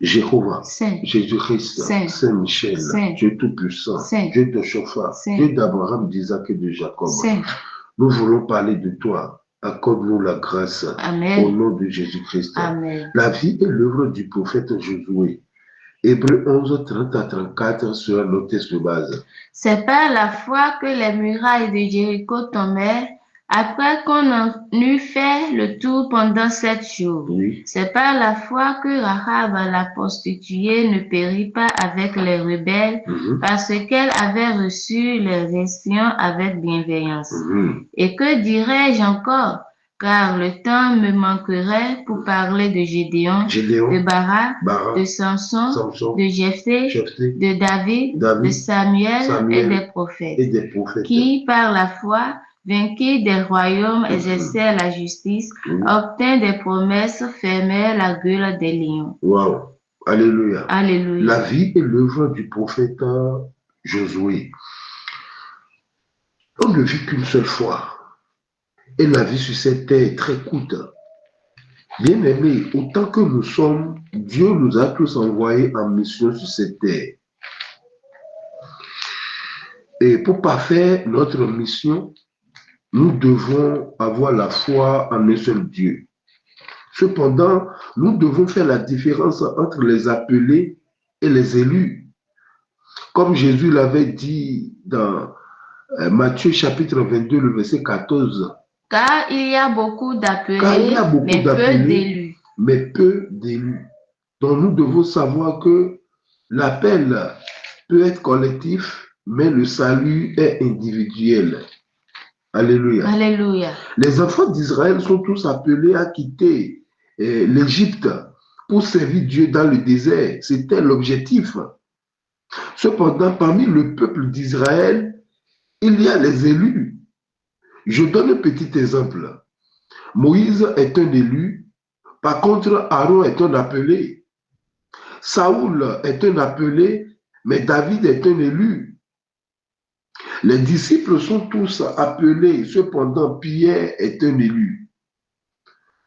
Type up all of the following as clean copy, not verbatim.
Jéhovah, Saint, Jésus-Christ, Saint, Saint-Michel, Saint, Dieu Tout-Puissant, Saint, Dieu de Chauffard, Saint, Dieu d'Abraham, d'Isaac et de Jacob. Saint. Nous voulons parler de toi. Accorde-nous la grâce Amen. au nom de Jésus-Christ. Amen. La vie et l'œuvre du prophète Josué. Hébreux 11, 30 à 34 sur nos textes de base. C'est par la foi que les murailles de Jéricho tombèrent après qu'on en eut fait le tour pendant 7 jours. Oui. C'est par la foi que Rahab la prostituée ne périt pas avec les rebelles parce qu'elle avait reçu les rations avec bienveillance. Et que dirais-je encore? Car le temps me manquerait pour parler de Gédéon, de Barak, de Samson, de Jephthé, de David, de Samuel et des prophètes, qui par la foi vainquirent des royaumes, exercèrent la justice, obtinrent des promesses, fermèrent la gueule des lions. Wow. Alléluia. Alléluia. La vie et l'œuvre du prophète Josué. On ne vit qu'une seule fois. Et la vie sur cette terre est très courte. Bien aimé, autant que nous sommes, Dieu nous a tous envoyés en mission sur cette terre. Et pour parfaire notre mission, nous devons avoir la foi en un seul Dieu. Cependant, nous devons faire la différence entre les appelés et les élus. Comme Jésus l'avait dit dans Matthieu chapitre 22, le verset 14. Car il y a beaucoup d'appelés, mais peu d'élus. Donc nous devons savoir que l'appel peut être collectif, mais le salut est individuel. Alléluia. Alléluia. Les enfants d'Israël sont tous appelés à quitter l'Égypte pour servir Dieu dans le désert. C'était l'objectif. Cependant, parmi le peuple d'Israël, il y a les élus. Je donne un petit exemple. Moïse est un élu. Par contre, Aaron est un appelé. Saoul est un appelé, mais David est un élu. Les disciples sont tous appelés, cependant Pierre est un élu.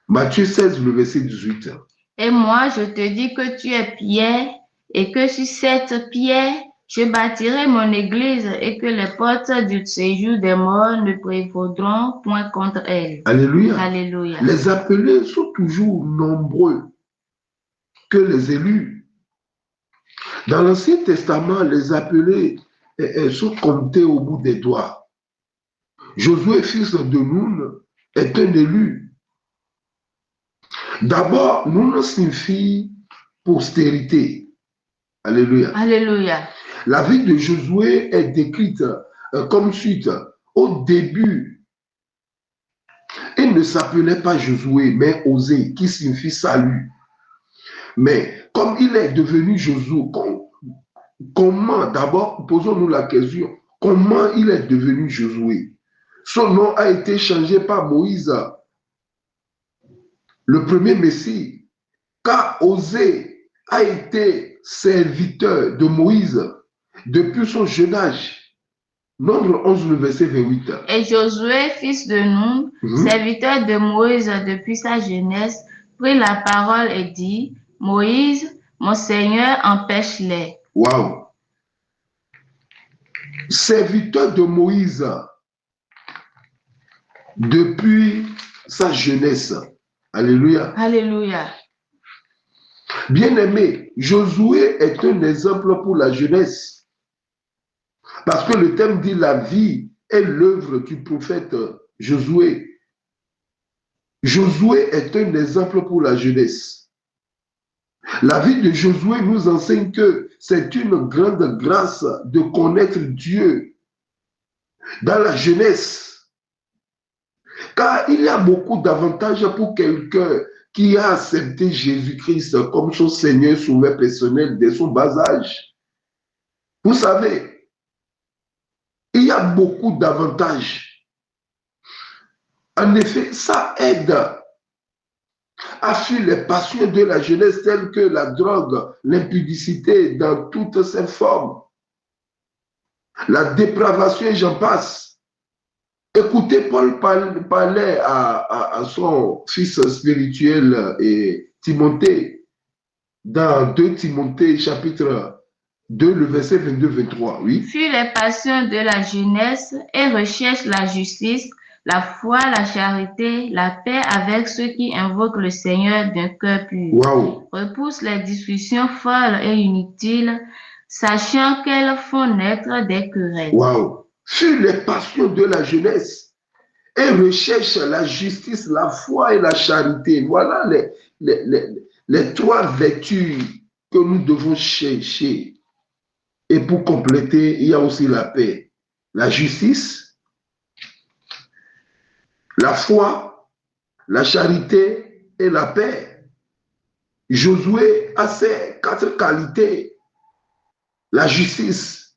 Matthieu 16, le verset 18. Et moi, je te dis que tu es Pierre, et que sur cette pierre, je bâtirai mon église, et que les portes du séjour des morts ne prévaudront point contre elle. Alléluia. Alléluia. Les appelés sont toujours nombreux que les élus. Dans l'Ancien Testament, les appelés sont comptés au bout des doigts. Josué, fils de Nun, est un élu. D'abord, Nun signifie postérité. Alléluia. Alléluia. La vie de Josué est décrite comme suite. Au début, il ne s'appelait pas Josué, mais Osée, qui signifie salut. Mais comme il est devenu Josué, comment, d'abord, posons-nous la question, comment il est devenu Josué? Son nom a été changé par Moïse, le premier Messie, car Osée a été serviteur de Moïse depuis son jeune âge. Nombre 11, le verset 28. Et Josué, fils de Nun, serviteur de Moïse depuis sa jeunesse, prit la parole et dit, Moïse, mon Seigneur, empêche-les. Waouh! Serviteur de Moïse depuis sa jeunesse. Alléluia. Alléluia. Bien-aimé, Josué est un exemple pour la jeunesse. Parce que le thème dit la vie et l'œuvre du prophète Josué. Josué est un exemple pour la jeunesse. La vie de Josué nous enseigne que c'est une grande grâce de connaître Dieu dans la jeunesse. Car il y a beaucoup d'avantages pour quelqu'un qui a accepté Jésus-Christ comme son Seigneur sauveur personnel dès son bas âge. Vous savez, il y a beaucoup d'avantages. En effet, ça aide à fuir les passions de la jeunesse telles que la drogue, l'impudicité dans toutes ses formes, la dépravation et j'en passe. Écoutez, Paul parlait à son fils spirituel et Timothée. dans 2 Timothée chapitre 2, le verset 22-23, oui. Fuis les passions de la jeunesse et recherche la justice, la foi, la charité, la paix avec ceux qui invoquent le Seigneur d'un cœur pur. Wow. Repousse les discussions folles et inutiles, sachant qu'elles font naître des querelles. Wow. Fuis les passions de la jeunesse et recherche la justice, la foi et la charité. Voilà les 3 vertus que nous devons chercher. Et pour compléter, il y a aussi la paix. La justice, la foi, la charité et la paix. Josué a ces 4 qualités. La justice.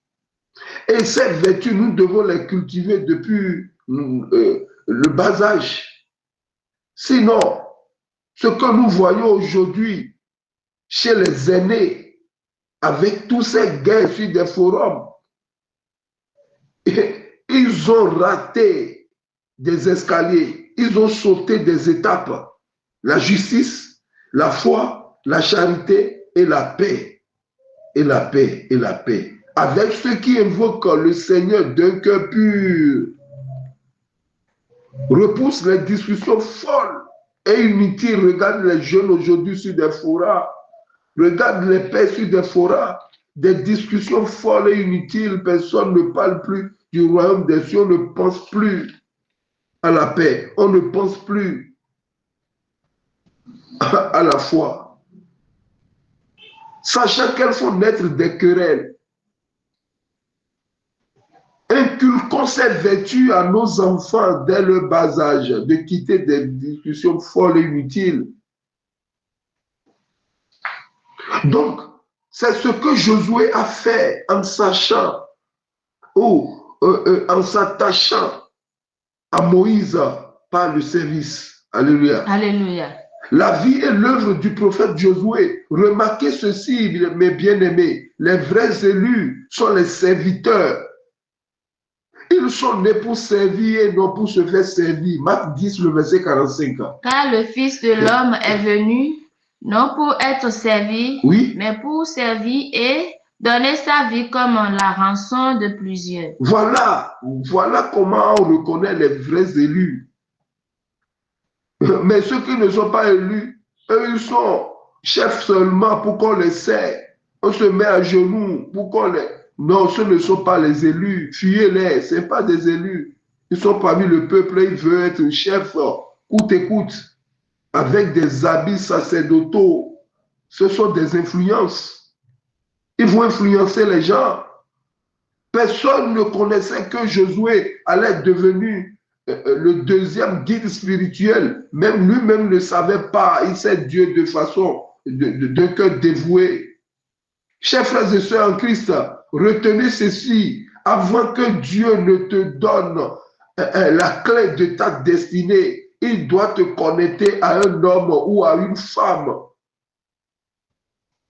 Et ces vertus, nous devons les cultiver depuis le bas âge. Sinon, ce que nous voyons aujourd'hui chez les aînés, avec tous ces guerres sur des forums, ils ont raté des escaliers, ils ont sauté des étapes. La justice, la foi, la charité et la paix. Et la paix, et la paix. Avec ceux qui invoquent le Seigneur d'un cœur pur. Repousse les discussions folles et inutiles. Regarde les jeunes aujourd'hui sur des forums. Regarde les pères sur des forums. Des discussions folles et inutiles. Personne ne parle plus du royaume des cieux. On ne pense plus à la paix. On ne pense plus à la foi. Sachant qu'elles font naître des querelles. Inculquons ces vertus à nos enfants dès le bas âge, de quitter des discussions folles et inutiles. Donc, c'est ce que Josué a fait en sachant ou en s'attachant à Moïse par le service. Alléluia. Alléluia. La vie et l'œuvre du prophète Josué. Remarquez ceci, mes bien-aimés. Les vrais élus sont les serviteurs. Ils sont nés pour servir et non pour se faire servir. Marc 10, le verset 45. Car le Fils de l'homme est venu, non pour être servi, oui, mais pour servir et donner sa vie comme la rançon de plusieurs. Voilà comment on reconnaît les vrais élus. Mais ceux qui ne sont pas élus, eux, ils sont chefs seulement pour qu'on les sert. On se met à genoux pour qu'on les... Non, ce ne sont pas les élus. Fuyez-les, ce n'est pas des élus. Ils sont parmi le peuple et ils veulent être chefs coûte et coûte, avec des habits sacerdotaux. Ce sont des influences. Ils vont influencer les gens. Personne ne connaissait que Josué allait devenir le deuxième guide spirituel. Même lui-même ne savait pas. Il sait Dieu de façon, d'un cœur dévoué. Chers frères et sœurs en Christ, retenez ceci. Avant que Dieu ne te donne la clé de ta destinée, il doit te connecter à un homme ou à une femme.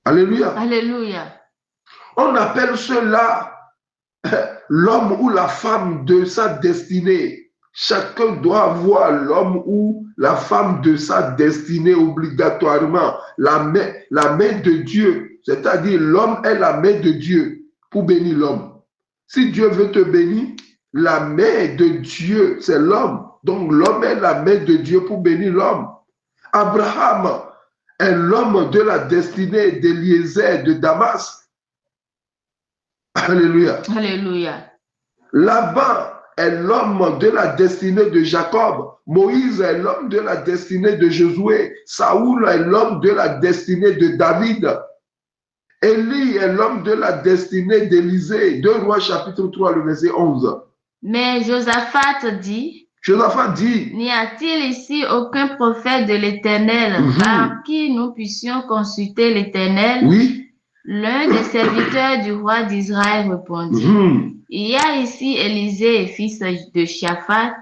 Alléluia. Alléluia. On appelle cela l'homme ou la femme de sa destinée. Chacun doit avoir l'homme ou la femme de sa destinée obligatoirement. La main de Dieu, c'est-à-dire l'homme est la main de Dieu pour bénir l'homme. Si Dieu veut te bénir, la main de Dieu, c'est l'homme. Donc l'homme est la main de Dieu pour bénir l'homme. Abraham est l'homme de la destinée d'Eliezer de Damas. Alléluia. Alléluia. Laban est l'homme de la destinée de Jacob. Moïse est l'homme de la destinée de Josué. Saoul est l'homme de la destinée de David. Élie est l'homme de la destinée d'Élisée. 2 Rois chapitre 3, le verset 11. Mais Josaphat dit, N'y a-t-il ici aucun prophète de l'Éternel par qui nous puissions consulter l'Éternel? Oui. L'un des serviteurs du roi d'Israël répondit, il y a ici Élisée, fils de Shaphat,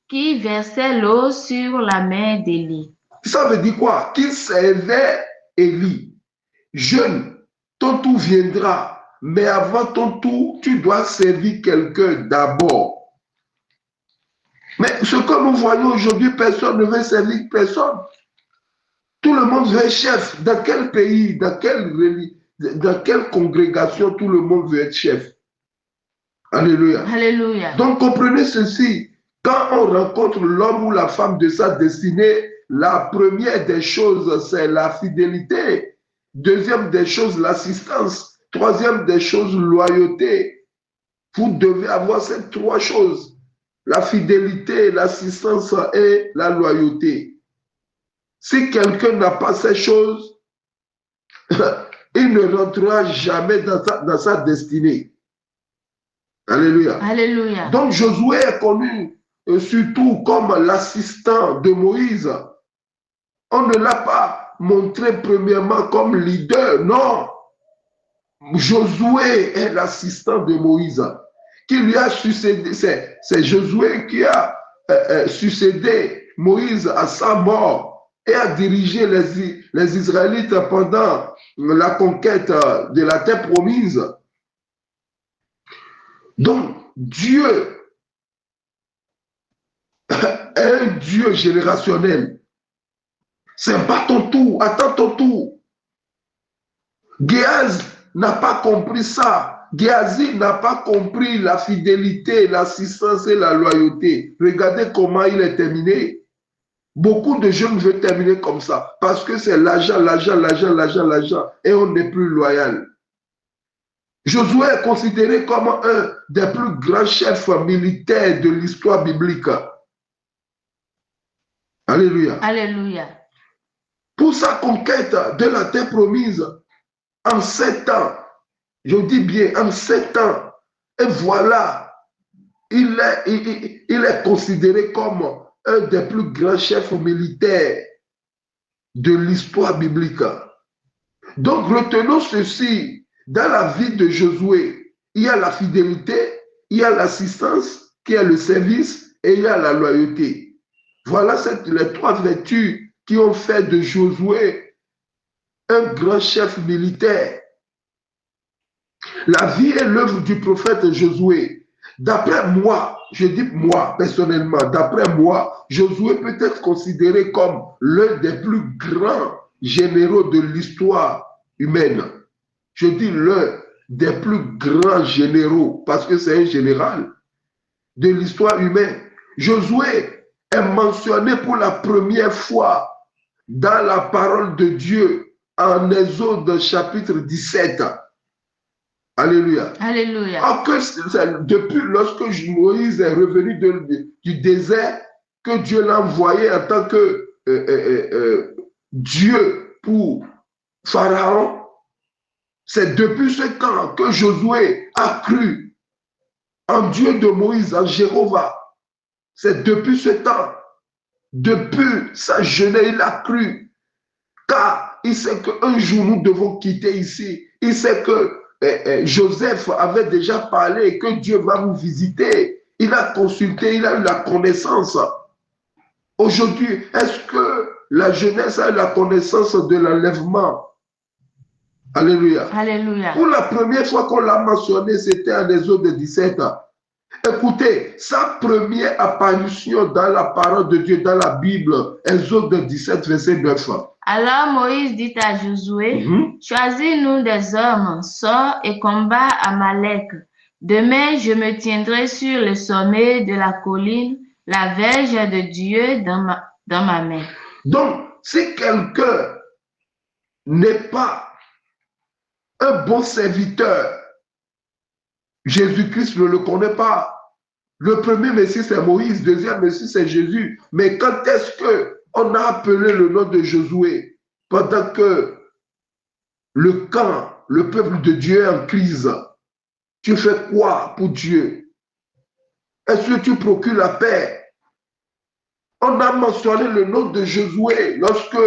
qui versait l'eau sur la main d'Élie. Ça veut dire quoi? Qu'il servait Élie. Jeune, ton tour viendra, mais avant ton tour, tu dois servir quelqu'un d'abord. Mais ce que nous voyons aujourd'hui, personne ne veut servir personne. Tout le monde veut être chef. Dans quel pays, dans quelle congrégation tout le monde veut être chef? Alléluia. Alléluia. Donc comprenez ceci. Quand on rencontre l'homme ou la femme de sa destinée, la première des choses, c'est la fidélité. Deuxième des choses, l'assistance. Troisième des choses, loyauté. Vous devez avoir ces trois choses. La fidélité, l'assistance et la loyauté. Si quelqu'un n'a pas ces choses, il ne rentrera jamais dans sa destinée. Alléluia. Alléluia. Donc Josué est connu surtout comme l'assistant de Moïse. On ne l'a pas montré premièrement comme leader, non. Josué est l'assistant de Moïse qui lui a succédé. C'est Josué qui a succédé Moïse à sa mort et a dirigé les Israélites pendant la conquête de la terre promise. Donc, Dieu est un Dieu générationnel. C'est pas ton tour, attends ton tour. Géaz n'a pas compris ça. Géasi n'a pas compris la fidélité, l'assistance et la loyauté. Regardez comment il est terminé. Beaucoup de jeunes veulent terminer comme ça parce que c'est l'argent, l'argent, l'argent, l'argent, l'argent et on n'est plus loyal. Josué est considéré comme un des plus grands chefs militaires de l'histoire biblique. Alléluia. Alléluia. Pour sa conquête de la terre promise, en 7 ans, je dis bien en 7 ans, et voilà, il est considéré comme un des plus grands chefs militaires de l'histoire biblique. Donc retenons ceci, dans la vie de Josué, il y a la fidélité, il y a l'assistance, il y a le service et il y a la loyauté. Voilà les trois vertus qui ont fait de Josué un grand chef militaire. La vie et l'œuvre du prophète Josué, d'après moi, je dis moi personnellement, d'après moi, Josué peut être considéré comme l'un des plus grands généraux de l'histoire humaine. Je dis l'un des plus grands généraux, parce que c'est un général de l'histoire humaine. Josué est mentionné pour la première fois dans la parole de Dieu en Exode chapitre 17. Alléluia. Alléluia. Depuis lorsque Moïse est revenu du désert, que Dieu l'a envoyé en tant que Dieu pour Pharaon, c'est depuis ce temps que Josué a cru en Dieu de Moïse, en Jéhovah. C'est depuis ce temps, depuis sa jeunesse, il a cru. Car il sait qu'un jour nous devons quitter ici. Il sait que Joseph avait déjà parlé et que Dieu va nous visiter. Il a consulté, il a eu la connaissance. Aujourd'hui, est-ce que la jeunesse a eu la connaissance de l'enlèvement? Alléluia. Alléluia. Pour la première fois qu'on l'a mentionné, c'était en Exode 17. Écoutez, sa première apparition dans la parole de Dieu, dans la Bible, Exode 17, verset 9. Alors Moïse dit à Josué, choisis-nous des hommes, sors et combat Amalek. Demain, je me tiendrai sur le sommet de la colline, la verge de Dieu dans ma main. Donc, si quelqu'un n'est pas un bon serviteur, Jésus-Christ ne le connaît pas. Le premier Messie, c'est Moïse. Deuxième Messie, c'est Jésus. Mais quand est-ce qu'on a appelé le nom de Josué pendant que le camp, le peuple de Dieu est en crise? Tu fais quoi pour Dieu? Est-ce que tu procures la paix? On a mentionné le nom de Josué lorsque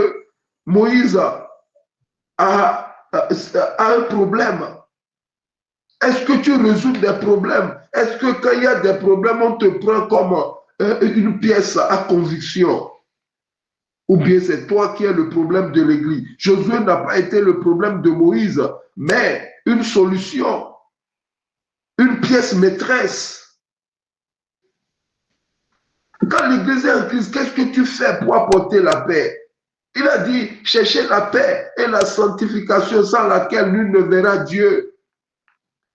Moïse a un problème. Est-ce que tu résous des problèmes? Est-ce que quand il y a des problèmes, on te prend comme une pièce à conviction? Ou bien c'est toi qui es le problème de l'Église? Josué n'a pas été le problème de Moïse, mais une solution, une pièce maîtresse. Quand l'Église est en crise, qu'est-ce que tu fais pour apporter la paix? Il a dit, cherchez la paix et la sanctification sans laquelle nul ne verra Dieu.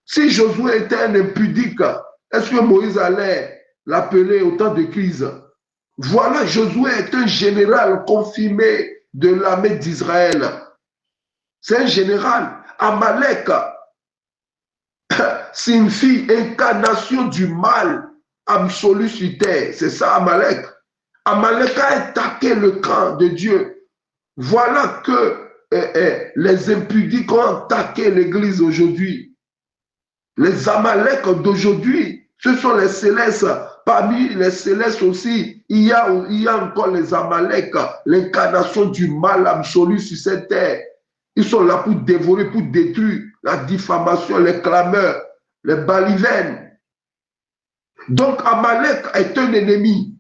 Si Josué était un impudique, est-ce que Moïse allait l'appeler au temps de crise? Voilà, Josué est un général confirmé de l'armée d'Israël. C'est un général. Amalek signifie incarnation du mal absolu sur terre. C'est ça, Amalek. Amalek a attaqué le camp de Dieu. Voilà que les impudiques ont attaqué l'église aujourd'hui. Les Amalek d'aujourd'hui, ce sont les célestes. Parmi les célestes aussi, il y a encore les Amalek, l'incarnation du mal absolu sur cette terre. Ils sont là pour dévorer, pour détruire la diffamation, les clameurs, les balivènes. Donc Amalek est un ennemi.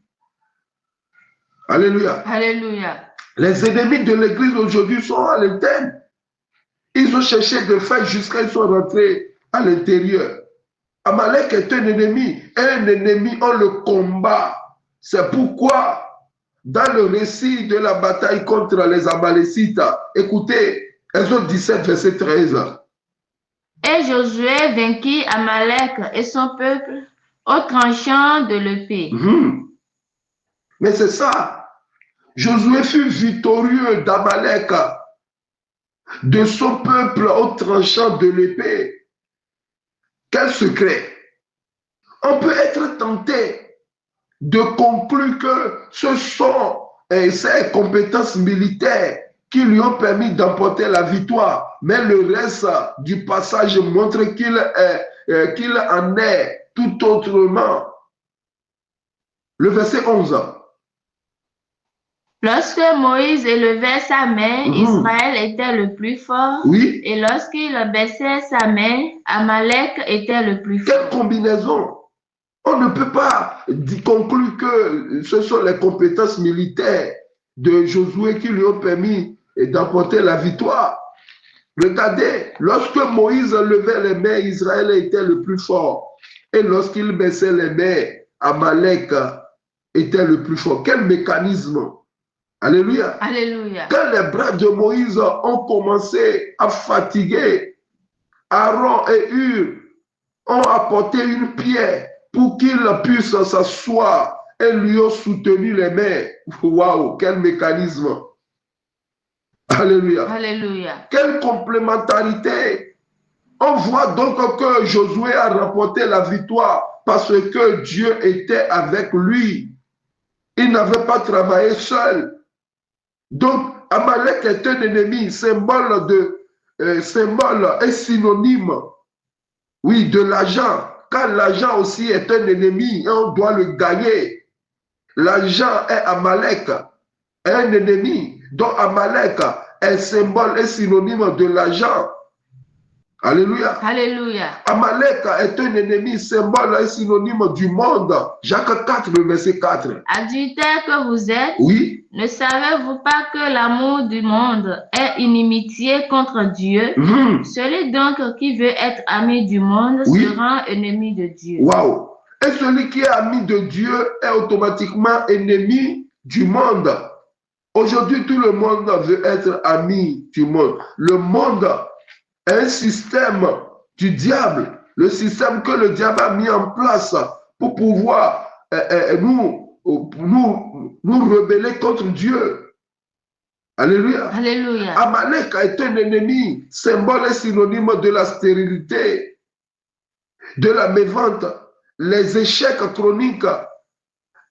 Alléluia. Alléluia. Les ennemis de l'église aujourd'hui sont à l'interne. Ils ont cherché de faire jusqu'à ils sont rentrés à l'intérieur. Amalek est un ennemi, on le combat. C'est pourquoi, dans le récit de la bataille contre les Amalécites, écoutez, Exode 17, verset 13. Et Josué vainquit Amalek et son peuple au tranchant de l'épée. Mais c'est ça. Josué fut victorieux d'Amalek, de son peuple au tranchant de l'épée. Quel secret? On peut être tenté de conclure que ce sont ses compétences militaires qui lui ont permis d'emporter la victoire. Mais le reste du passage montre qu'il en est tout autrement. Le verset 11. Lorsque Moïse élevait sa main, Israël était le plus fort. Oui. Et lorsqu'il baissait sa main, Amalek était le plus fort. Quelle combinaison! On ne peut pas conclure que ce sont les compétences militaires de Josué qui lui ont permis d'emporter la victoire. Regardez, lorsque Moïse levait les mains, Israël était le plus fort. Et lorsqu'il baissait les mains, Amalek était le plus fort. Quel mécanisme! Alléluia. Alléluia. Quand les bras de Moïse ont commencé à fatiguer, Aaron et Hur ont apporté une pierre pour qu'il puisse s'asseoir et lui ont soutenu les mains. Waouh, quel mécanisme! Alléluia. Alléluia. Quelle complémentarité! On voit donc que Josué a remporté la victoire parce que Dieu était avec lui. Il n'avait pas travaillé seul. Donc, Amalek est un ennemi, symbole et synonyme, oui, de l'argent. Car l'argent aussi est un ennemi et on doit le gagner. L'argent est Amalek, un ennemi. Donc, Amalek est symbole et synonyme de l'argent. Alléluia. Alléluia. Amalek est un ennemi, symbole et synonyme du monde. Jacques 4, le verset 4. Adultère que vous êtes, oui. Ne savez-vous pas que l'amour du monde est inimitié contre Dieu? Celui donc qui veut être ami du monde sera ennemi de Dieu. Waouh! Et celui qui est ami de Dieu est automatiquement ennemi du monde. Aujourd'hui, tout le monde veut être ami du monde. Le monde est un système du diable, le système que le diable a mis en place pour pouvoir nous rebeller contre Dieu. Alléluia. Alléluia. Amalek est un ennemi, symbole et synonyme de la stérilité, de la mévente, les échecs chroniques,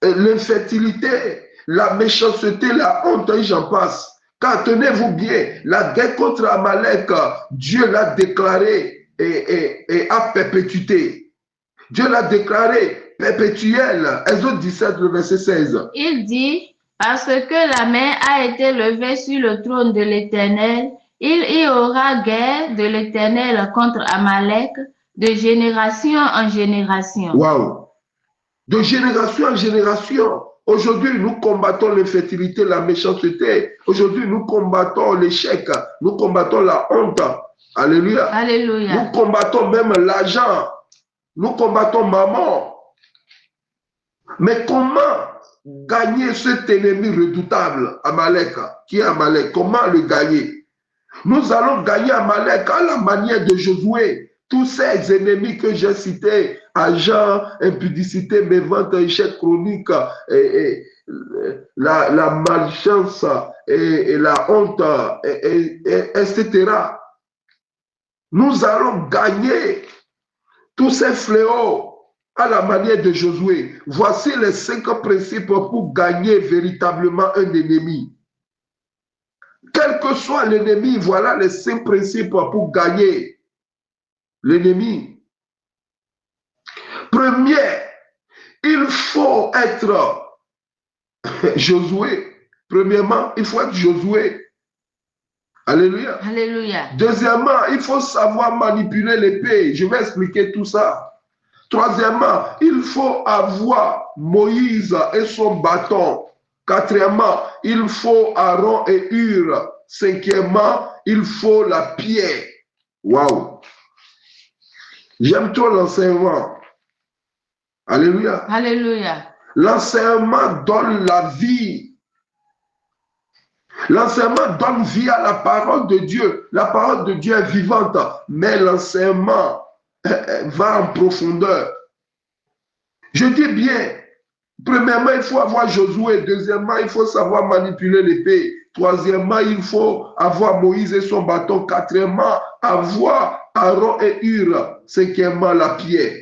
l'infertilité, la méchanceté, la honte, et j'en passe. Car tenez-vous bien, la guerre contre Amalek, Dieu l'a déclaré et a perpétuité. Dieu l'a déclaré perpétuel. Exode 17, le verset 16. Il dit, parce que la main a été levée sur le trône de l'Éternel, il y aura guerre de l'Éternel contre Amalek de génération en génération. Waouh! De génération en génération. Aujourd'hui, nous combattons l'infertilité, la méchanceté. Aujourd'hui, nous combattons l'échec. Nous combattons la honte. Alléluia. Alléluia. Nous combattons même l'argent. Nous combattons maman. Mais comment gagner cet ennemi redoutable, Amalek, qui est Amalek. Comment le gagner? Nous allons gagner Amalek à la manière de Josué. Tous ces ennemis que j'ai cités, argent, impudicité, mévente, échec chronique, la malchance et la honte, etc. Nous allons gagner tous ces fléaux à la manière de Josué. Voici les 5 principes pour gagner véritablement un ennemi. Quel que soit l'ennemi, voilà les 5 principes pour gagner l'ennemi. Premier, il faut être Josué. Premièrement, il faut être Josué. Alléluia. Alléluia. Deuxièmement, il faut savoir manipuler l'épée. Je vais expliquer tout ça. Troisièmement, il faut avoir Moïse et son bâton. Quatrièmement, il faut Aaron et Hur. Cinquièmement, il faut la pierre. Waouh! J'aime trop l'enseignement. Alléluia. Alléluia. L'enseignement donne la vie. L'enseignement donne vie à la parole de Dieu. La parole de Dieu est vivante, mais l'enseignement va en profondeur. Je dis bien, premièrement, il faut avoir Josué. Deuxièmement, il faut savoir manipuler l'épée. Troisièmement, il faut avoir Moïse et son bâton. Quatrièmement, avoir Aaron et Hur. Cinquièmement, la pierre.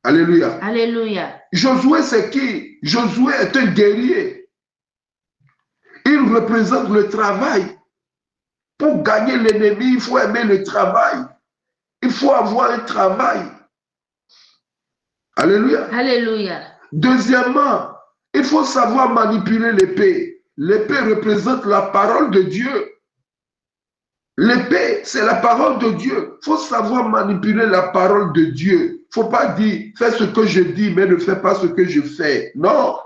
Alléluia. Alléluia. Josué, c'est qui? Josué est un guerrier. Il représente le travail. Pour gagner l'ennemi, il faut aimer le travail. Il faut avoir un travail. Alléluia. Alléluia. Deuxièmement, il faut savoir manipuler l'épée. L'épée représente la parole de Dieu. L'épée, c'est la parole de Dieu. Il faut savoir manipuler la parole de Dieu. Il ne faut pas dire, fais ce que je dis, mais ne fais pas ce que je fais. Non.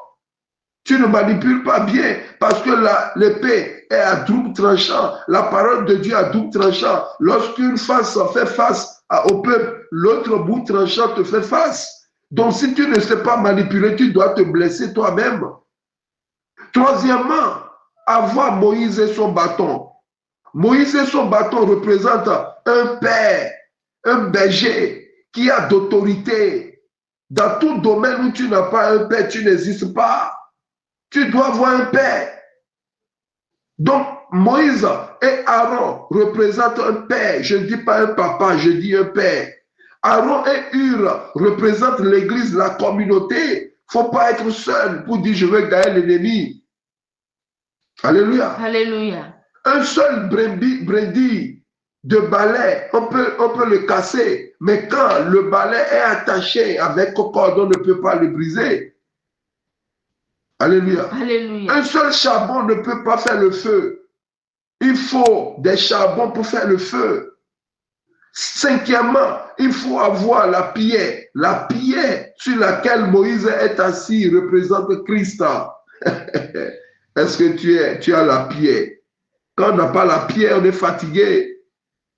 Tu ne manipules pas bien parce que l'épée est à double tranchant. La parole de Dieu est à double tranchant. Lorsqu'une face fait face au peuple, l'autre bout tranchant te fait face. Donc, si tu ne sais pas manipuler, tu dois te blesser toi-même. Troisièmement, avoir Moïse et son bâton. Moïse et son bâton représentent un père, un berger qui a d'autorité. Dans tout domaine où tu n'as pas un père, tu n'existes pas. Tu dois avoir un père. Donc, Moïse et Aaron représentent un père. Je ne dis pas un papa, je dis un père. Aaron et Hur représentent l'église, la communauté. Il ne faut pas être seul pour dire je veux gagner l'ennemi. Alléluia. Alléluia. Un seul brebis de balai, on peut le casser. Mais quand le balai est attaché avec corde, on ne peut pas le briser. Alléluia. Alléluia. Un seul charbon ne peut pas faire le feu. Il faut des charbons pour faire le feu. Cinquièmement, il faut avoir la pierre. La pierre sur laquelle Moïse est assis représente Christ. Est-ce que tu as la pierre? Quand on n'a pas la pierre, on est fatigué.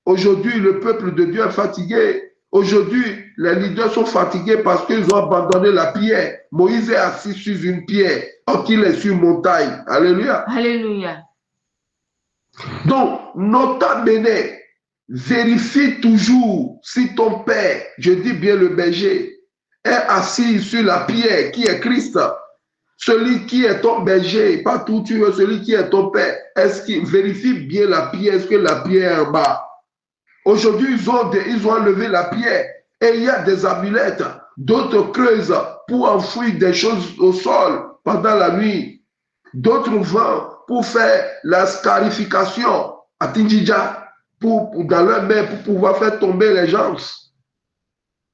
Aujourd'hui, le peuple de Dieu est fatigué. Aujourd'hui, les leaders sont fatigués parce qu'ils ont abandonné la pierre. Moïse est assis sur une pierre. Or qu'il est sur une montagne. Alléluia. Alléluia. Donc, nota bene, vérifie toujours si ton père, je dis bien le berger, est assis sur la pierre qui est Christ. Celui qui est ton berger, pas tout tu veux, celui qui est ton père, est-ce qu'il vérifie bien la pierre, est-ce que la pierre est en bas? Aujourd'hui, ils ont enlevé la pierre et il y a des amulettes, d'autres creusent pour enfouir des choses au sol pendant la nuit. D'autres vont pour faire la scarification à Tinjija, dans leur main pour pouvoir faire tomber les gens.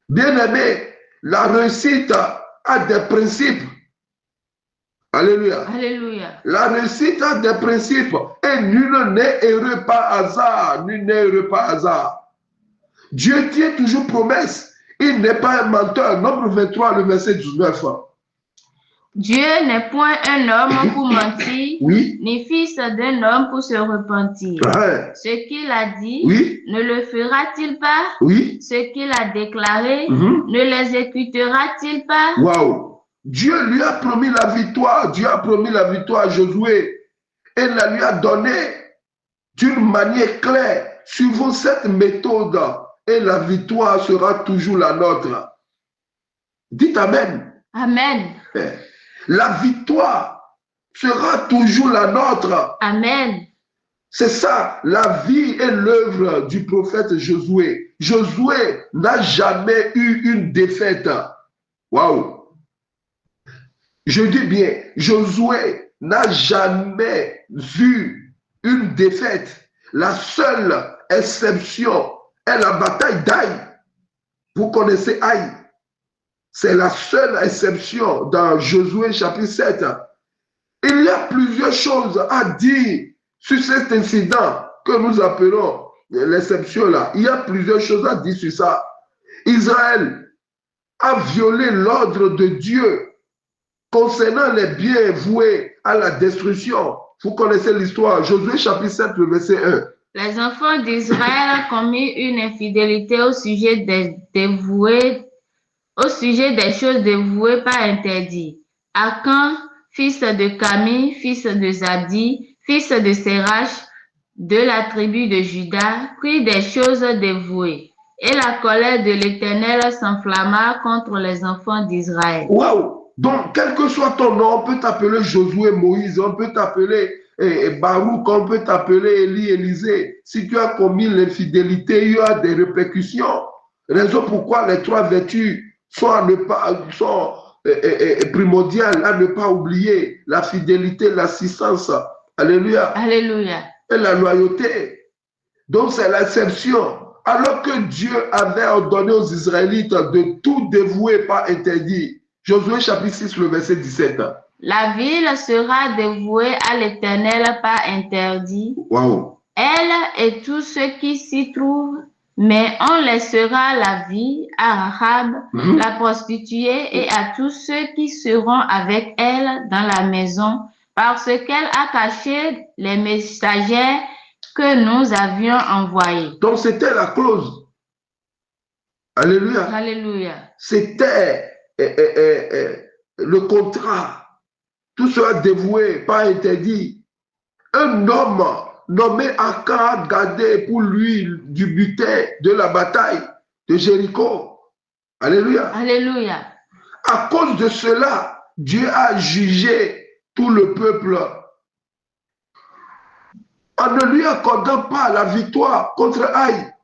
Bien-aimé, la réussite a des principes. Alléluia. Alléluia. La réussite a des principes et nul n'est heureux par hasard. Nul n'est heureux par hasard. Dieu tient toujours promesse. Il n'est pas un menteur. Nombre 23, le verset 19. Dieu n'est point un homme pour mentir, Oui. ni fils d'un homme pour se repentir. Ouais. Ce qu'il a dit, Oui. ne le fera-t-il pas? Oui. Ce qu'il a déclaré, Mhm. ne l'exécutera-t-il pas? Waouh. Dieu lui a promis la victoire. Dieu a promis la victoire à Josué et la lui a donnée d'une manière claire. Suivons cette méthode et la victoire sera toujours la nôtre. Dites Amen. Amen. La victoire sera toujours la nôtre. Amen. C'est ça, la vie et l'œuvre du prophète Josué. Josué n'a jamais eu une défaite. Waouh! Je dis bien, Josué n'a jamais eu une défaite. La seule exception est la bataille d'Aï. Vous connaissez Aï? C'est la seule exception dans Josué chapitre 7. Il y a plusieurs choses à dire sur cet incident que nous appelons l'exception là. Il y a plusieurs choses à dire sur ça. Israël a violé l'ordre de Dieu concernant les biens voués à la destruction. Vous connaissez l'histoire. Josué chapitre 7, le verset 1. Les enfants d'Israël ont commis une infidélité au sujet des choses dévouées par interdit. Akan, fils de Kami, fils de Zabdi, fils de Sérach, de la tribu de Juda, prit des choses dévouées. Et la colère de l'Éternel s'enflamma contre les enfants d'Israël. Waouh! Donc, quel que soit ton nom, on peut t'appeler Josué, Moïse, on peut t'appeler Baruch, on peut t'appeler Élie, Élisée. Si tu as commis l'infidélité, il y a des répercussions. Raison pourquoi les trois vertus sont primordiales à ne pas oublier: la fidélité, l'assistance, alléluia, Alléluia, et la loyauté. Donc, c'est l'exception. Alors que Dieu avait ordonné aux Israélites de tout dévouer par interdit. Josué chapitre 6, le verset 17. La ville sera dévouée à l'Éternel par interdit. Wow. Elle et tous ceux qui s'y trouvent, mais on laissera la vie à Rahab, la prostituée, et à tous ceux qui seront avec elle dans la maison, parce qu'elle a caché les messagers que nous avions envoyés. Donc c'était la clause. Alléluia. Alléluia. C'était le contrat. Tout sera dévoué, pas interdit. Un homme nommé Akan a gardé pour lui du butin de la bataille de Jéricho. Alléluia. Alléluia. À cause de cela, Dieu a jugé tout le peuple en ne lui accordant pas la victoire contre Aï.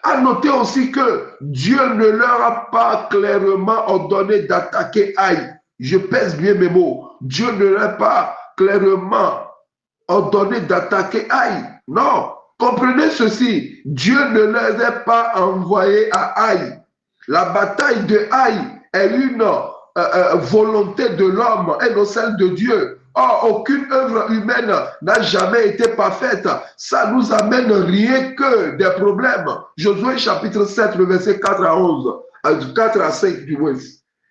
À noter aussi que Dieu ne leur a pas clairement ordonné d'attaquer Aï. Je pèse bien mes mots. Dieu ne leur a pas clairement ordonné d'attaquer Aï. Non. Comprenez ceci. Dieu ne leur a pas envoyé à Aï. La bataille de Aï est une volonté de l'homme et non celle de Dieu. Or, aucune œuvre humaine n'a jamais été parfaite. Ça nous amène rien que des problèmes. Josué chapitre 7, le verset 4 à 11, 4 à 5 du moins.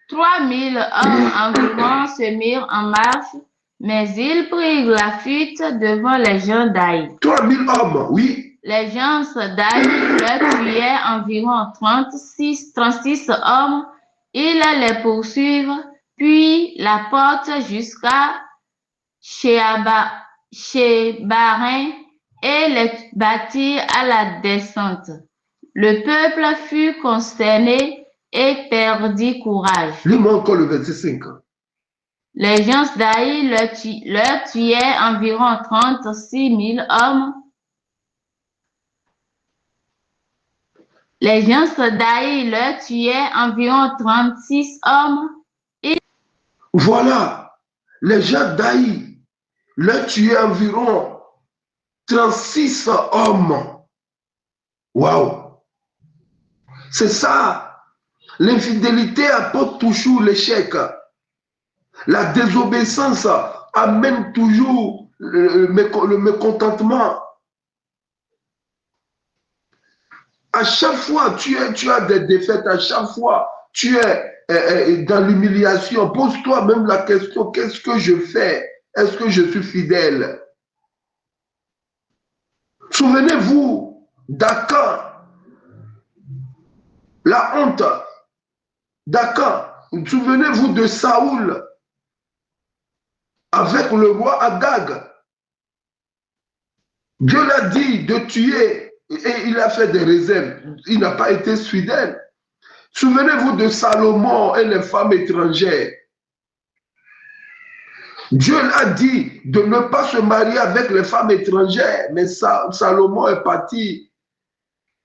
3000 hommes environ se mirent en marche, mais ils prirent la fuite devant les gens d'Aï. 3000 hommes, oui. Les gens d'Aï leur tuaient environ 36 hommes. Ils les poursuivent, puis la portent jusqu'à Shebarim et les battirent à la descente. Le peuple fut consterné et perdit courage. Lis-moi encore le verset 5. Les gens d'Aï leur tuaient environ 36 000 hommes. Les gens d'Aï leur tuaient environ 36 hommes. Voilà, les gens d'Aï leur tuaient environ 36 hommes. Waouh! C'est ça. L'infidélité apporte toujours l'échec. La désobéissance amène toujours le mécontentement. À chaque fois, tu as des défaites. À chaque fois, tu es dans l'humiliation. Pose-toi même la question, qu'est-ce que je fais? Est-ce que je suis fidèle? Souvenez-vous d'Akan. La honte d'Akan. Souvenez-vous de Saoul avec le roi Agag. Dieu l'a dit de tuer et il a fait des réserves. Il n'a pas été fidèle. Souvenez-vous de Salomon et les femmes étrangères. Dieu l'a dit de ne pas se marier avec les femmes étrangères, mais Salomon est parti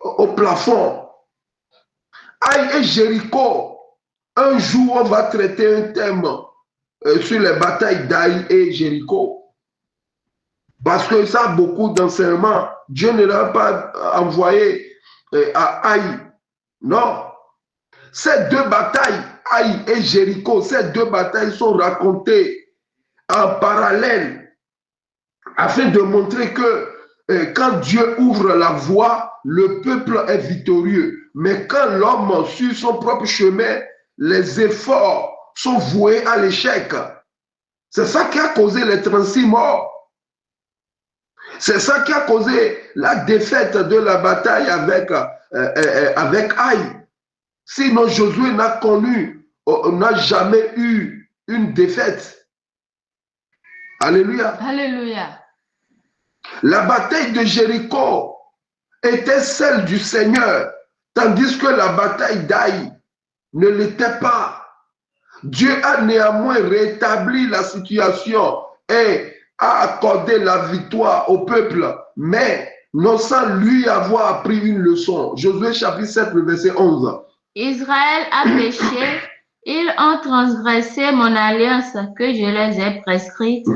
au plafond. Aïe et Jéricho, un jour on va traiter un thème sur les batailles d'Aïe et Jéricho. Parce que ça a beaucoup d'enseignements. Dieu ne l'a pas envoyé à Aïe. Non. Ces deux batailles, Aïe et Jéricho, ces deux batailles sont racontées en parallèle afin de montrer que quand Dieu ouvre la voie, le peuple est victorieux. Mais quand l'homme suit son propre chemin, les efforts sont voués à l'échec. C'est ça qui a causé les 36 morts. C'est ça qui a causé la défaite de la bataille avec Aïe. Sinon, Josué n'a jamais eu une défaite. Alléluia. Alléluia. La bataille de Jéricho était celle du Seigneur, tandis que la bataille d'Aï ne l'était pas. Dieu a néanmoins rétabli la situation et a accordé la victoire au peuple, mais non sans lui avoir appris une leçon. Josué chapitre 7, le verset 11. Israël a péché, ils ont transgressé mon alliance que je les ai prescrite.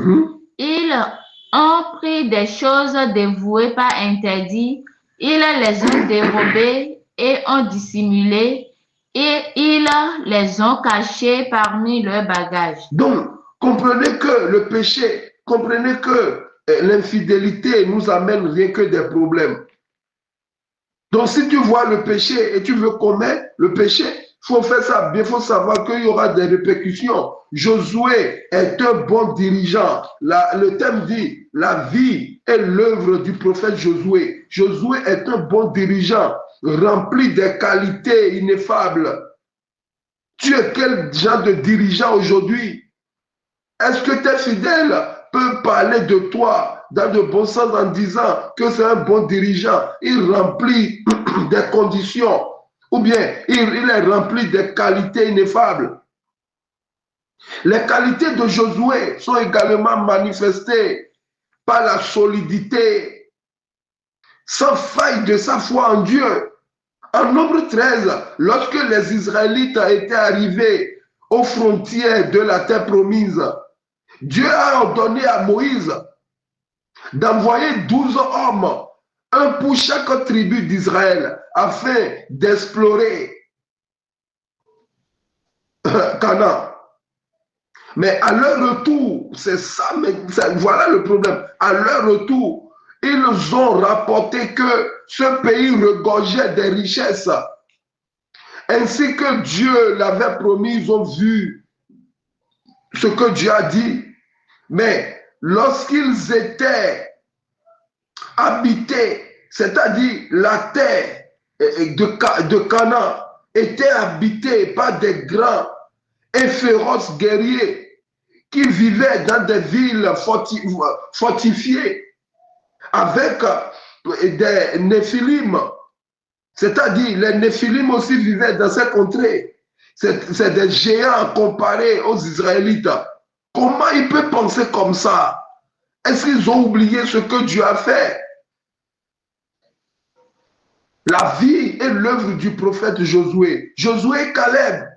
Ils ont pris des choses dévouées par interdit, ils les ont dérobées et ont dissimulé, et ils les ont cachées parmi leurs bagages. Donc, comprenez que le péché, comprenez que l'infidélité nous amène rien que des problèmes. Donc, si tu vois le péché et tu veux commettre le péché, il faut faire ça bien, il faut savoir qu'il y aura des répercussions. Josué est un bon dirigeant. Le thème dit, la vie est l'œuvre du prophète Josué. Josué est un bon dirigeant, rempli des qualités ineffables. Tu es quel genre de dirigeant aujourd'hui? Est-ce que tes fidèles peuvent parler de toi dans de bon sens en disant que c'est un bon dirigeant? Il remplit des conditions ou bien il est rempli des qualités ineffables. Les qualités de Josué sont également manifestées par la solidité sans faille de sa foi en Dieu. En Nombre 13, lorsque les Israélites étaient arrivés aux frontières de la terre promise, Dieu a ordonné à Moïse d'envoyer 12 hommes, un pour chaque tribu d'Israël, afin d'explorer Canaan. Mais à leur retour, c'est ça, voilà le problème. À leur retour, ils ont rapporté que ce pays regorgeait des richesses. Ainsi que Dieu l'avait promis, ils ont vu ce que Dieu a dit. Mais lorsqu'ils étaient habités, c'est-à-dire la terre de Canaan était habitée par des grands et féroces guerriers qui vivaient dans des villes fortifiées avec des Néphilim. C'est-à-dire, les Néphilim aussi vivaient dans ces contrées. C'est des géants comparés aux Israélites. Comment ils peuvent penser comme ça? Est-ce qu'ils ont oublié ce que Dieu a fait? La vie et l'œuvre du prophète Josué. Josué et Caleb,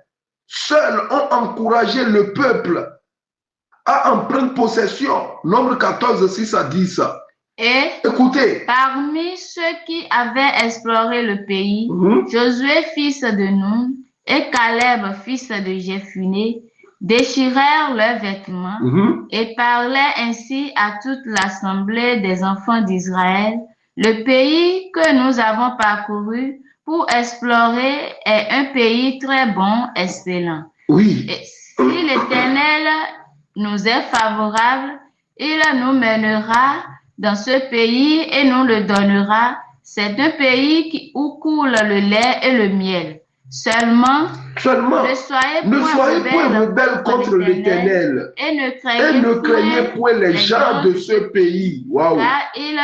seuls ont encouragé le peuple à en prendre possession. Nombre 14, 6 à 10. Et écoutez, parmi ceux qui avaient exploré le pays, Josué, fils de Nun, et Caleb, fils de Jephuné, déchirèrent leurs vêtements et parlaient ainsi à toute l'assemblée des enfants d'Israël. Le pays que nous avons parcouru pour explorer est un pays très bon, excellent. Oui. Et si l'Éternel nous est favorable, il nous mènera dans ce pays et nous le donnera. C'est un pays où coule le lait et le miel. Seulement, ne soyez point rebelles contre l'Éternel et ne craignez point les gens de ce pays. Wow. Car ils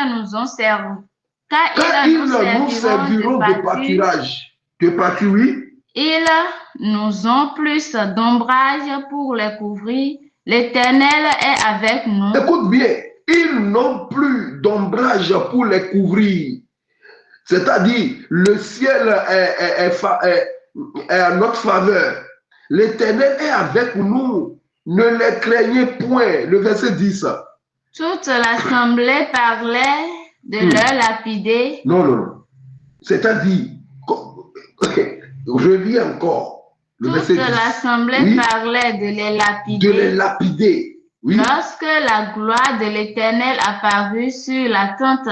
nous serviront de pâturage. Oui. Ils nous ont plus d'ombrage pour les couvrir. L'Éternel est avec nous. Écoute bien, ils n'ont plus d'ombrage pour les couvrir. C'est-à-dire, le ciel est à notre faveur. L'Éternel est avec nous. Ne les craignez point. Le verset 10. Toute l'assemblée parlait de leur lapider. Non. C'est-à-dire, je lis encore. Toute l'assemblée parlait de les lapider. Oui. Lorsque la gloire de l'Éternel apparut sur la tente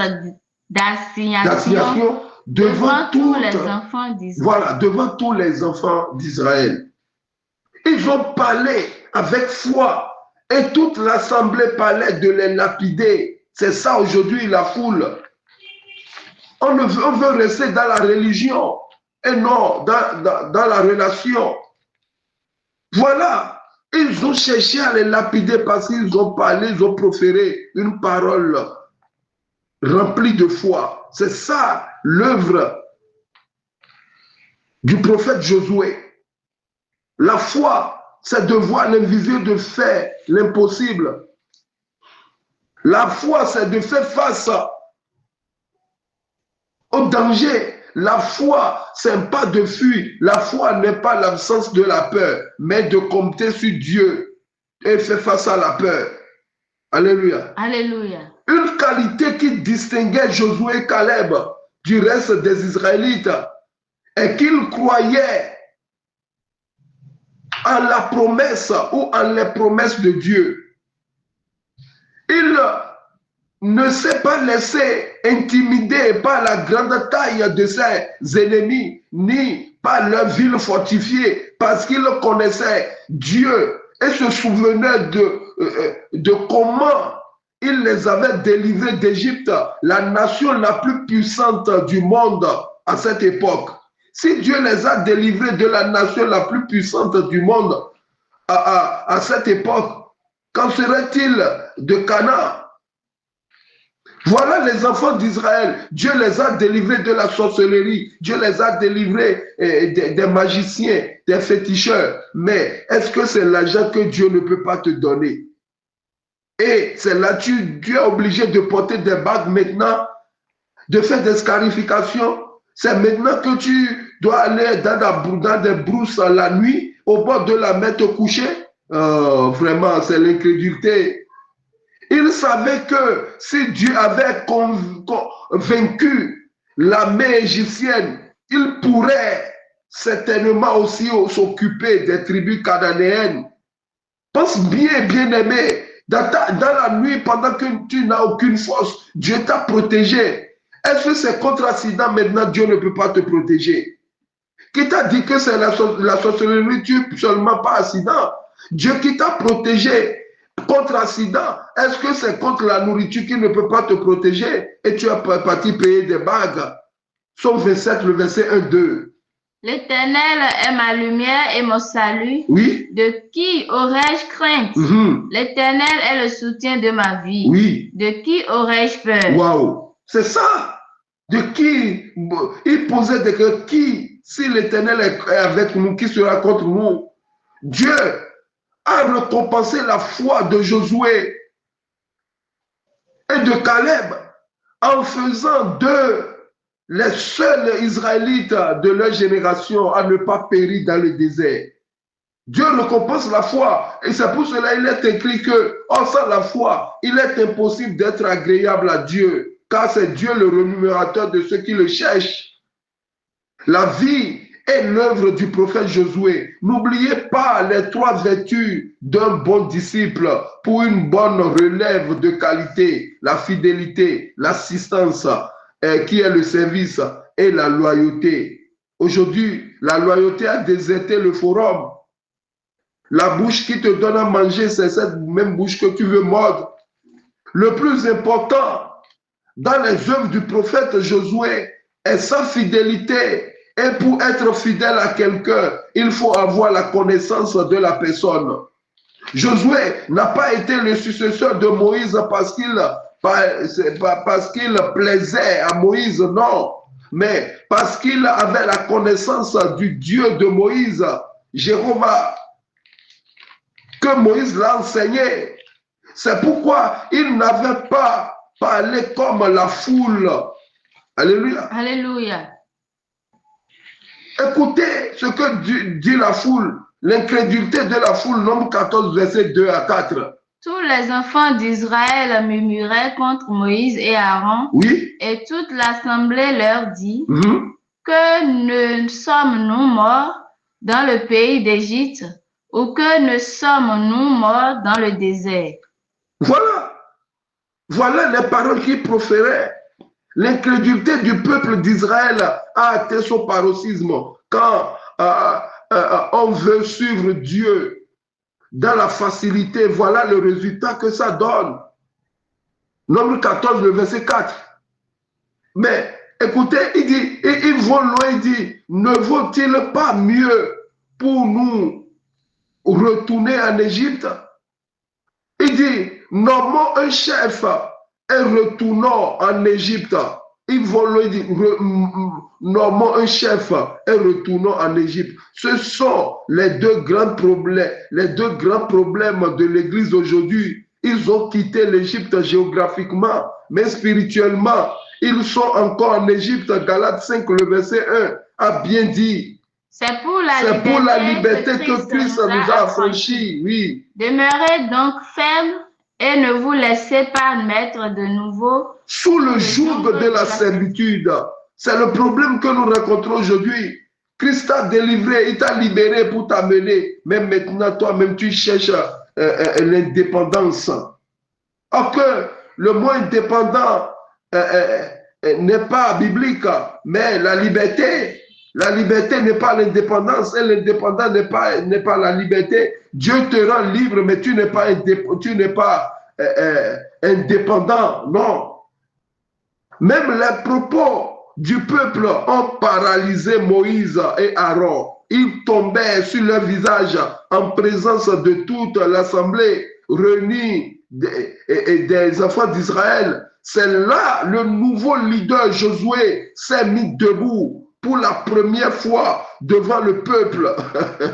d'assignation devant tous les enfants d'Israël. Voilà, devant tous les enfants d'Israël. Ils ont parlé avec foi et toute l'assemblée parlait de les lapider. C'est ça aujourd'hui la foule. On veut rester dans la religion et non dans la relation. Voilà, ils ont cherché à les lapider parce qu'ils ont parlé, ils ont proféré une parole remplie de foi. C'est ça l'œuvre du prophète Josué. La foi, c'est de voir l'invisible, de faire l'impossible. La foi, c'est de faire face au danger. La foi, c'est pas de fuir. La foi n'est pas l'absence de la peur, mais de compter sur Dieu et faire face à la peur. Alléluia. Alléluia. Une qualité qui distinguait Josué et Caleb du reste des Israélites est qu'ils croyaient en la promesse ou en les promesses de Dieu. Ils ne s'est pas laissé intimider par la grande taille de ses ennemis, ni par leur ville fortifiée, parce qu'ils connaissaient Dieu et se souvenaient de comment il les avait délivrés d'Égypte, la nation la plus puissante du monde à cette époque. Si Dieu les a délivrés de la nation la plus puissante du monde à cette époque, qu'en serait-il de Canaan? Voilà les enfants d'Israël. Dieu les a délivrés de la sorcellerie. Dieu les a délivrés des magiciens, des féticheurs. Mais est-ce que c'est l'argent que Dieu ne peut pas te donner? Et c'est là-dessus, Dieu est obligé de porter des bagues maintenant, de faire des scarifications. C'est maintenant que tu dois aller dans des brousses la nuit, au bord de la mer te coucher. Vraiment, c'est l'incrédulité. Il savait que si Dieu avait vaincu l'armée égyptienne, il pourrait certainement aussi s'occuper des tribus cananéennes. Pense bien, bien-aimé, dans la nuit, pendant que tu n'as aucune force, Dieu t'a protégé. Est-ce que c'est contre accident maintenant, Dieu ne peut pas te protéger? Qui t'a dit que c'est la sorcellerie, tu seulement pas accident? Dieu qui t'a protégé contre accident, est-ce que c'est contre la nourriture qui ne peut pas te protéger et tu as parti payer des bagues? Psaume 27, le verset 1-2. L'Éternel est ma lumière et mon salut. Oui. De qui aurais-je crainte? L'Éternel est le soutien de ma vie. Oui. De qui aurais-je peur? Waouh, c'est ça. De qui? Il posait des questions. Qui, si l'Éternel est avec nous, qui sera contre nous? Dieu a récompensé la foi de Josué et de Caleb en faisant d'eux les seuls Israélites de leur génération à ne pas périr dans le désert. Dieu récompense la foi et c'est pour cela qu'il est écrit que sans la foi, il est impossible d'être agréable à Dieu, car c'est Dieu le rémunérateur de ceux qui le cherchent. La vie et l'œuvre du prophète Josué. N'oubliez pas les 3 vertus d'un bon disciple pour une bonne relève de qualité: la fidélité, l'assistance, qui est le service, et la loyauté. Aujourd'hui, la loyauté a déserté le forum. La bouche qui te donne à manger, c'est cette même bouche que tu veux mordre. Le plus important dans les œuvres du prophète Josué est sa fidélité Et pour être fidèle à quelqu'un, il faut avoir la connaissance de la personne. Josué n'a pas été le successeur de Moïse parce qu'il plaisait à Moïse, non. Mais parce qu'il avait la connaissance du Dieu de Moïse, Jéhovah, que Moïse l'a enseigné. C'est pourquoi il n'avait pas parlé comme la foule. Alléluia. Alléluia. Écoutez ce que dit la foule, l'incrédulité de la foule, Nombre 14, versets 2 à 4. Tous les enfants d'Israël murmuraient contre Moïse et Aaron, Oui. Et toute l'assemblée leur dit, Que ne sommes-nous morts dans le pays d'Égypte, ou que ne sommes-nous morts dans le désert? Voilà les paroles qu'il proférait. L'incrédulité du peuple d'Israël a atteint son paroxysme quand on veut suivre Dieu dans la facilité. Voilà le résultat que ça donne. Nombre 14, le verset 4. Mais écoutez, il dit, ils vont loin, il dit, ne vaut-il pas mieux pour nous retourner en Égypte? Il dit, nommons un chef et retournons en Égypte. Ils vont lui dire, nommons un chef et retournons en Égypte. Ce sont les deux grands problèmes de l'Église aujourd'hui. Ils ont quitté l'Égypte géographiquement, mais spirituellement, ils sont encore en Égypte. Galates 5, le verset 1 a bien dit. C'est pour la liberté que Christ nous a affranchis. Oui. Demeurez donc fermes et ne vous laissez pas mettre de nouveau sous le joug de la servitude. C'est le problème que nous rencontrons aujourd'hui. Christ t'a délivré, il t'a libéré pour t'amener. Mais maintenant, toi-même, tu cherches l'indépendance. Or que le mot indépendant n'est pas biblique, mais la liberté. La liberté n'est pas l'indépendance et l'indépendance n'est pas la liberté. Dieu te rend libre, mais tu n'es pas indépendant. Non. Même les propos du peuple ont paralysé Moïse et Aaron. Ils tombaient sur leur visage en présence de toute l'assemblée réunie des enfants d'Israël. C'est là le nouveau leader Josué s'est mis debout pour la première fois devant le peuple.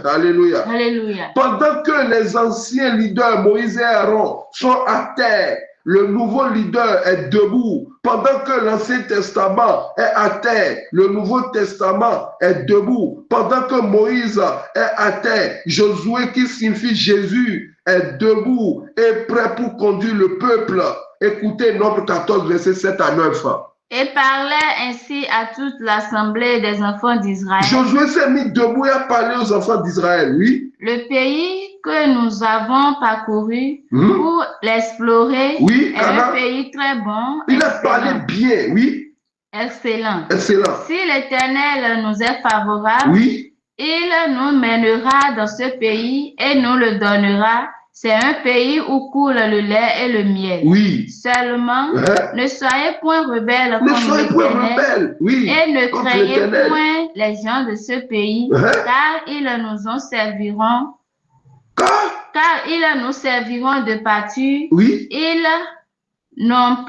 Alléluia. Alléluia. Pendant que les anciens leaders Moïse et Aaron sont à terre, le nouveau leader est debout. Pendant que l'Ancien Testament est à terre, le Nouveau Testament est debout. Pendant que Moïse est à terre, Josué, qui signifie Jésus, est debout et prêt pour conduire le peuple. Écoutez Nombre 14, versets 7 à 9. Et parlait ainsi à toute l'assemblée des enfants d'Israël. Josué s'est mis debout et a parlé aux enfants d'Israël, oui. Le pays que nous avons parcouru pour l'explorer est un pays très bon. Il a parlé bien, oui. Excellent. Excellent. Si l'Éternel nous est favorable, il nous mènera dans ce pays et nous le donnera. C'est un pays où coule le lait et le miel. Oui. Seulement, ne soyez point rebelles contre l'Éternel. Et ne craignez point les gens de ce pays, car ils nous serviront. Car ils nous serviront de pâture. Oui. Ils n'ont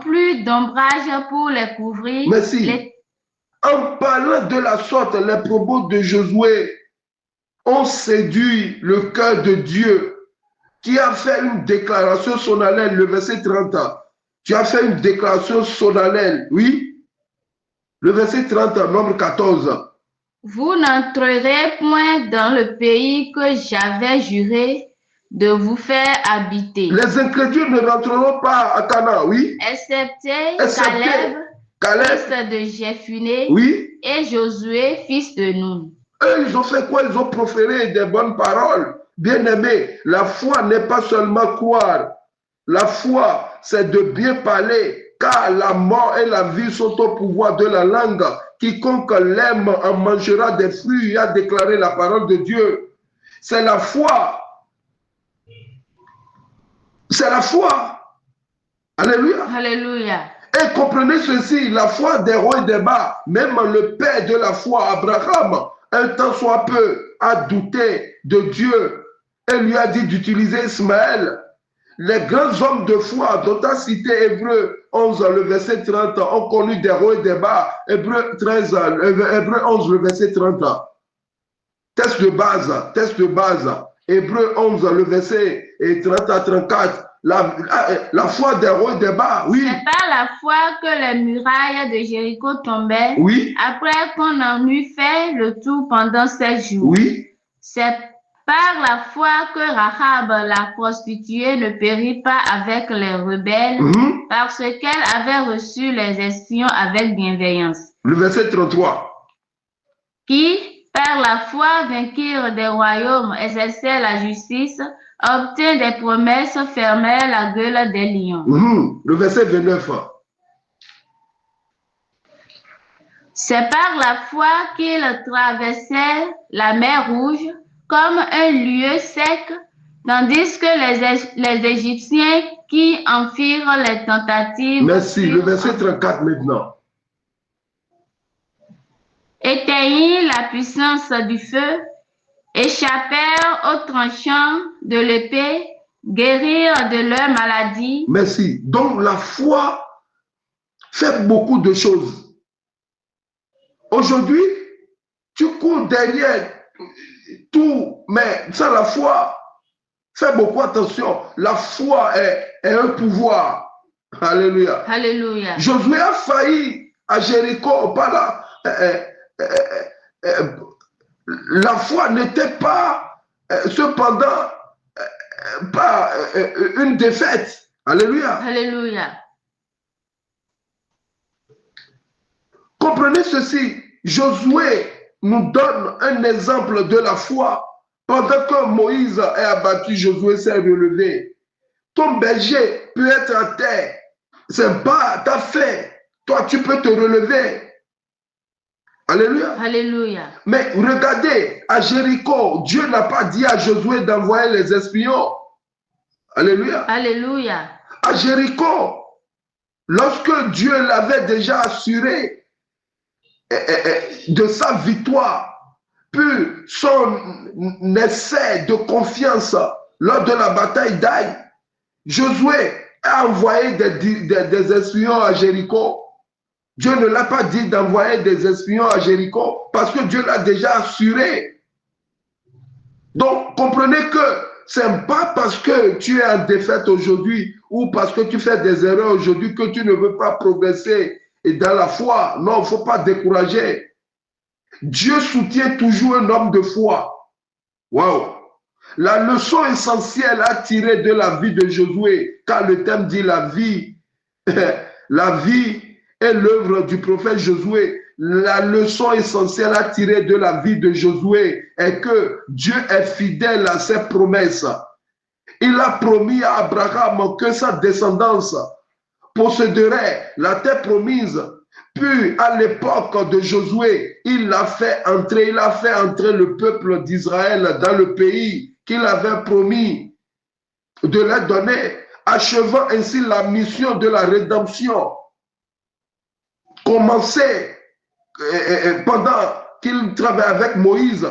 plus d'ombrage pour les couvrir. Merci. En parlant de la sorte, les propos de Josué ont séduit le cœur de Dieu, qui a fait une déclaration solennelle, le verset 30. Tu as fait une déclaration solennelle, oui. Le verset 30, Nombre 14. Vous n'entrerez point dans le pays que j'avais juré de vous faire habiter. Les incrédules ne rentreront pas à Canaan, oui. Excepté Caleb, fils de Jephuné, et Josué, fils de Nun. Eux, ils ont fait quoi? Ils ont proféré des bonnes paroles. Bien-aimés, la foi n'est pas seulement croire. La foi, c'est de bien parler, car la mort et la vie sont au pouvoir de la langue. Quiconque l'aime en mangera des fruits, a déclaré la parole de Dieu. C'est la foi. C'est la foi. Alléluia. Alléluia. Et comprenez ceci, la foi des hauts et des bas, même le père de la foi, Abraham, un temps soit peu, a douté de Dieu et lui a dit d'utiliser Ismaël. Les grands hommes de foi dont a cité Hébreu 11, le verset 30, ont connu des hauts et des bas. Hébreu 11, le verset 30. Test de base, test de base. Hébreu 11, le verset 30 à 34. La foi des hauts et des bas, oui. C'est par la foi que les murailles de Jéricho tombaient. Oui. Après qu'on en eut fait le tour pendant 7 jours. Oui. C'est par la foi que Rahab, la prostituée, ne périt pas avec les rebelles, parce qu'elle avait reçu les espions avec bienveillance. Le verset 33. Qui, par la foi, vainquirent des royaumes, exerçaient la justice, obtint des promesses, fermèrent la gueule des lions. Le verset 29. C'est par la foi qu'ils traversèrent la mer Rouge comme un lieu sec, tandis que les Égyptiens qui en firent les tentatives... Merci. Le verset 34 maintenant. Éteignirent la puissance du feu, échappèrent aux tranchants de l'épée, guérirent de leur maladie. Merci. Donc la foi fait beaucoup de choses. Aujourd'hui, tu cours derrière tout, mais sans la foi, fais beaucoup attention. La foi est un pouvoir. Alléluia. Alléluia. Josué a failli à Jéricho par la foi n'était pas cependant pas une défaite. Alléluia. Alléluia. Comprenez ceci, Josué nous donne un exemple de la foi. Pendant que Moïse est abattu, Josué s'est relevé. Ton berger peut être à terre. C'est pas ta fait. Toi, tu peux te relever. Alléluia. Alléluia. Mais regardez, à Jéricho, Dieu n'a pas dit à Josué d'envoyer les espions. Alléluia. Alléluia. À Jéricho, lorsque Dieu l'avait déjà assuré de sa victoire, puis son essai de confiance lors de la bataille d'Aï, Josué a envoyé des espions à Jéricho. Dieu ne l'a pas dit d'envoyer des espions à Jéricho parce que Dieu l'a déjà assuré. Donc, comprenez que ce n'est pas parce que tu es en défaite aujourd'hui ou parce que tu fais des erreurs aujourd'hui que tu ne veux pas progresser et dans la foi. Non, il ne faut pas décourager. Dieu soutient toujours un homme de foi. Waouh! La leçon essentielle à tirer de la vie de Josué, car le thème dit la vie est l'œuvre du prophète Josué. La leçon essentielle à tirer de la vie de Josué est que Dieu est fidèle à ses promesses. Il a promis à Abraham que sa descendance posséderait la terre promise. Puis, à l'époque de Josué, il a fait entrer le peuple d'Israël dans le pays qu'il avait promis de leur donner, achevant ainsi la mission de la rédemption commencée pendant qu'il travaillait avec Moïse.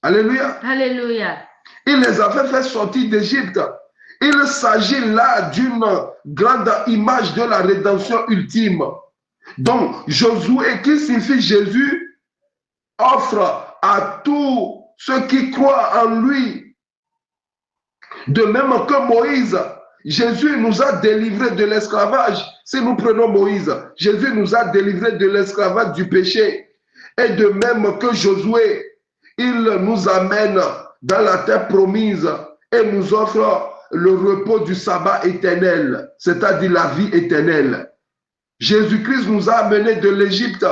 Alléluia. Alléluia. Il les avait fait sortir d'Égypte. Il s'agit là d'une grande image de la rédemption ultime. Donc, Josué, qui signifie Jésus, offre à tous ceux qui croient en lui. De même que Moïse, Jésus nous a délivrés de l'esclavage. Si nous prenons Moïse, Jésus nous a délivrés de l'esclavage du péché. Et de même que Josué, il nous amène dans la terre promise et nous offre le repos du sabbat éternel, c'est-à-dire la vie éternelle. Jésus-Christ nous a amenés de l'Égypte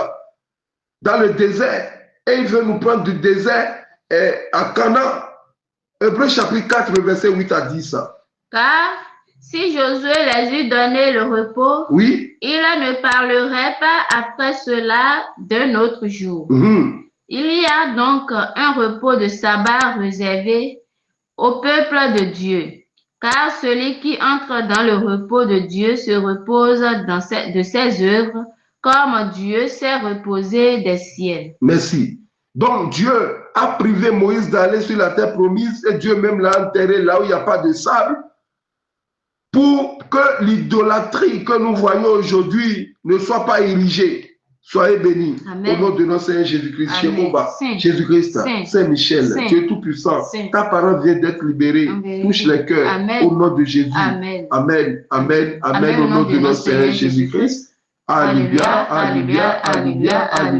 dans le désert et il veut nous prendre du désert à Canaan. Hébreux chapitre 4, verset 8 à 10. Car si Josué les eût donné le repos, oui, il ne parlerait pas après cela d'un autre jour. Il y a donc un repos de sabbat réservé au peuple de Dieu. Car celui qui entre dans le repos de Dieu se repose de ses œuvres, comme Dieu s'est reposé des siennes. Merci. Donc Dieu a privé Moïse d'aller sur la terre promise et Dieu même l'a enterré là où il n'y a pas de sable pour que l'idolâtrie que nous voyons aujourd'hui ne soit pas érigée. Soyez bénis. Amen. Au nom de notre Seigneur Jésus-Christ, Jésus-Christ, Saint-Michel, tu es tout puissant. Ta parole vient d'être libérée. Amen. Touche les cœurs. Amen. Au nom de Jésus. Amen. Amen. Amen. Amen. Au nom de notre Seigneur Jésus-Christ. Alléluia. Alléluia. Alléluia. Alléluia.